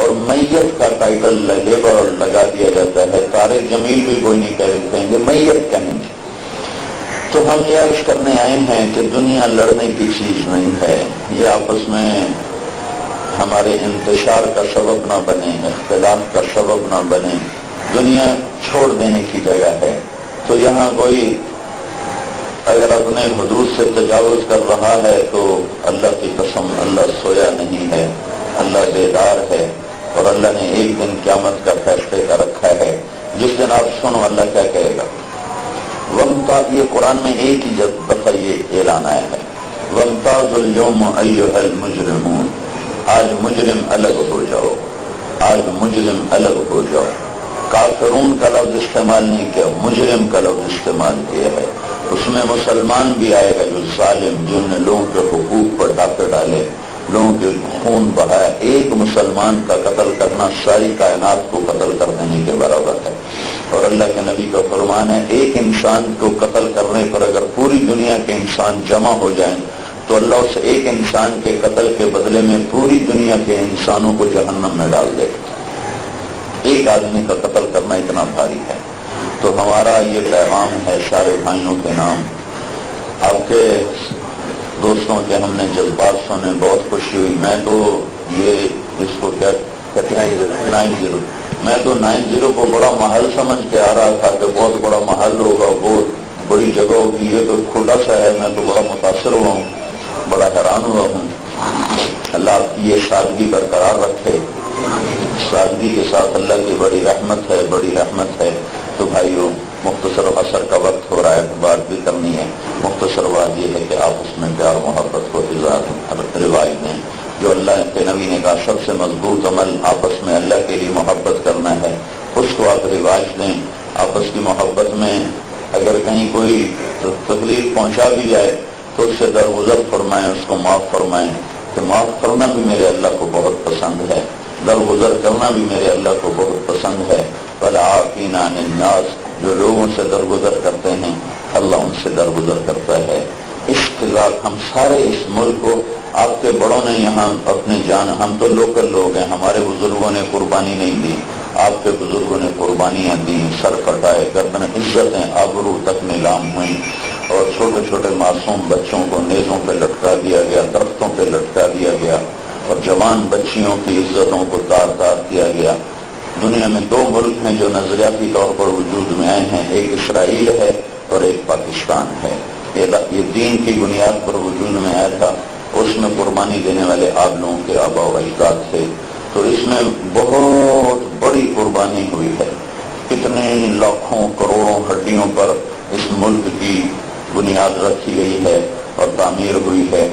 اور میت کا ٹائٹل لیبر لگا دیا جاتا ہے. طارق جمیل بھی کوئی نہیں کہیں گے, میت کہیں گے. تو ہم یہ عرض کرنے آئے ہیں کہ دنیا لڑنے کی چیز نہیں ہے. یہ آپس میں ہمارے انتشار کا سبب نہ بنے, اختلاف کا سبب نہ بنے. دنیا چھوڑ دینے کی جگہ ہے. تو یہاں کوئی اگر اپنے حدود سے تجاوز کر رہا ہے تو اللہ کی قسم اللہ سویا نہیں ہے, اللہ بیدار ہے. اور اللہ نے ایک دن قیامت کا فیصلے کا رکھا ہے, جس دن آپ سنو اللہ کیا کہے گا. وَامْتَازُ, یہ قرآن میں ایک ہی دفعہ یہ اعلان آیا ہے, وَامْتَازُوا الْيَوْمَ أَيُّهَا الْمُجْرِمُونَ. آج مجرم الگ ہو جاؤ, آج مجرم الگ ہو جاؤ. کافرون کا لفظ استعمال نہیں کیا, مجرم کا لفظ استعمال کیا ہے. اس میں مسلمان بھی آئے گا جو ظالم, جن نے لوگوں کے حقوق پر ڈاکے ڈالے, لوگوں کے خون بہایا. ایک مسلمان کا قتل کرنا ساری کائنات کو قتل کر دینے کے برابر ہے. اور اللہ کے نبی کا فرمان ہے, ایک انسان کو قتل کرنے پر اگر پوری دنیا کے انسان جمع ہو جائیں تو اللہ اس ایک انسان کے قتل کے بدلے میں پوری دنیا کے انسانوں کو جہنم میں ڈال دے. ایک آدمی کا قتل کرنا اتنا بھاری ہے. تو ہمارا یہ پیغام ہے سارے بھائیوں کے نام, آپ کے دوستوں کے ہم نے جذبات سنے, بہت خوشی ہوئی. میں تو یہ اس کو کیا کہتے ہیں 90, میں تو 90 کو بڑا محل سمجھ کے آ رہا تھا کہ بہت بڑا محل ہوگا, بہت بڑی جگہ ہوگی. یہ تو کھلا سا ہے. میں تو بڑا متاثر ہوا ہوں, بڑا حیران ہوا ہوں. اللہ آپ کی یہ سادگی برقرار رکھے. سادگی کے ساتھ اللہ کی بڑی رحمت ہے, بڑی رحمت ہے. تو بھائیو, مختصر عصر کا وقت ہو رہا ہے, بات بھی کرنی ہے. مختصر بات یہ ہے کہ آپ اس میں پیار محبت کو رواج دیں. جو اللہ کے نبی نے کہا سب سے مضبوط عمل آپس میں اللہ کے لیے محبت کرنا ہے, اس کو آپ رواج دیں. آپس کی محبت میں اگر کہیں کوئی تکلیف پہنچا بھی جائے تو اس سے درگزر فرمائیں, اس کو معاف فرمائیں. کہ معاف کرنا بھی میرے اللہ کو بہت پسند ہے, درگزر کرنا بھی میرے اللہ کو بہت پسند ہے. وَالْعَافِينَ عَنِ النَّاسِ, جو لوگوں سے درگزر کرتے ہیں اللہ ان سے درگزر کرتا ہے. اس کے بعد ہم سارے اس ملک کو, آپ کے بڑوں نے یہاں اپنے جان, ہم تو لوکل لوگ ہیں, ہمارے بزرگوں نے قربانی نہیں دی, آپ کے بزرگوں نے قربانیاں دی, سر کٹائے, گردن, عزتیں آبرو تک نیلام ہوئیں. اور چھوٹے چھوٹے معصوم بچوں کو نیزوں پہ لٹکا دیا گیا, درختوں پہ لٹکا دیا گیا, اور جوان بچیوں کی عزتوں کو تار تار کیا گیا. دنیا میں 2 ملک ہیں جو نظریاتی طور پر وجود میں آئے ہیں, ایک اسرائیل ہے اور ایک پاکستان ہے. یہ دین کی بنیاد پر وجود میں آیا تھا. اس میں قربانی دینے والے آپ لوگوں کے آبا و اجداد تھے. تو اس میں بہت بڑی قربانی ہوئی ہے. کتنے لاکھوں کروڑوں ہڈیوں پر اس ملک کی بنیاد رکھی گئی ہے اور تعمیر ہوئی ہے.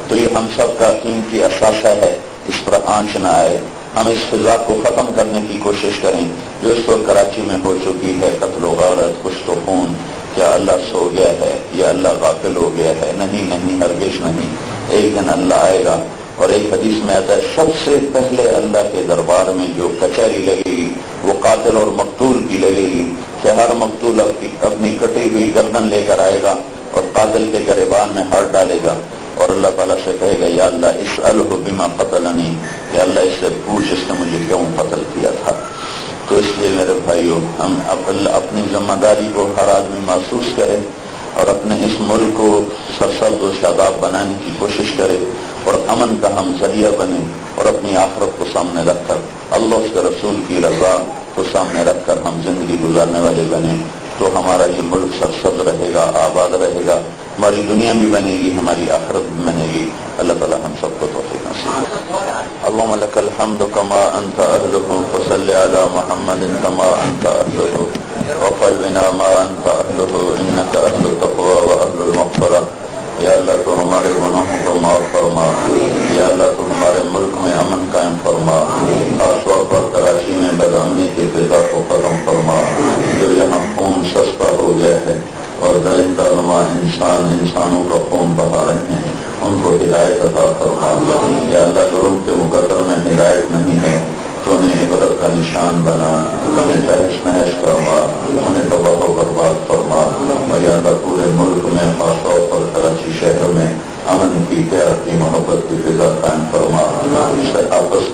تو یہ ہم سب کا قیمتی اثاثہ ہے, اس پر آنچ نہ آئے. ہم اس فضا کو ختم کرنے کی کوشش کریں جو اس وقت کراچی میں ہو چکی ہے, قتل و غارت, کشت و خون. کیا اللہ سو گیا ہے یا اللہ غافل ہو گیا ہے؟ نہیں نہیں, ہرگز نہیں. ایک دن اللہ آئے گا. اور ایک حدیث میں آتا ہے سب سے پہلے اللہ کے دربار میں جو کچہری لگے گی وہ قاتل اور مقتول کی لگے گی. کہ ہر مقتول اپنی کٹی ہوئی گردن لے کر آئے گا اور قاتل کے گریبان میں ہاتھ ڈالے گا, اور اللہ تعالیٰ سے کہے گا یا اللہ اسألہ بما قتلنی, یا اللہ اس سے پوچھ اس نے مجھے کیوں قتل کیا تھا. تو اس لیے میرے بھائیوں, ہم اپنی ذمہ داری کو ہر آدمی محسوس کرے اور اپنے اس ملک کو سرسبز و شاداب بنانے کی کوشش کرے اور امن کا ہم ذریعہ بنے, اور اپنی آخرت کو سامنے رکھ کر, اللہ اس کے رسول کی رضا کو سامنے رکھ کر ہم زندگی گزارنے والے بنے. تو ہمارا یہ ملک سرسبز رہے گا, آباد رہے گا, ہماری دنیا بھی بنے گی, ہماری آخرت بھی بنے گی. اللہ تعالی ہم سب کو توفیق نصیب. اللهم لك الحمد كما انت اهله, فصل على محمد كما انت اهله, وقل بنا ما انت اهله, انك اهل التقوى واهل المغفرة. یا اللہ تو ہمارے گناہوں کو معاف فرما, یا اللہ تو ہمارے ملک میں امن قائم فرما, خاص طور پر کراچی میں بدامنی کی فضا کو ختم فرما. جو یہاں خون سستا ہو گیا ہے اور درندہ نما انسانوں کا خون بہا رہے ہیں, ان کو ہدایت عطا فرما. یا اللہ جو ان کے مقدر میں ہدایت نہیں ہے تو انہیں عبرت کا نشان بنا, انہیں تہس نہس فرما, انہیں تباہ و برباد فرما. اور یا اللہ پورے ملک میں خاص طور پر کراچی شہر میں امن کی, پیار کی, محبت کی فضا قائم فرما. آپس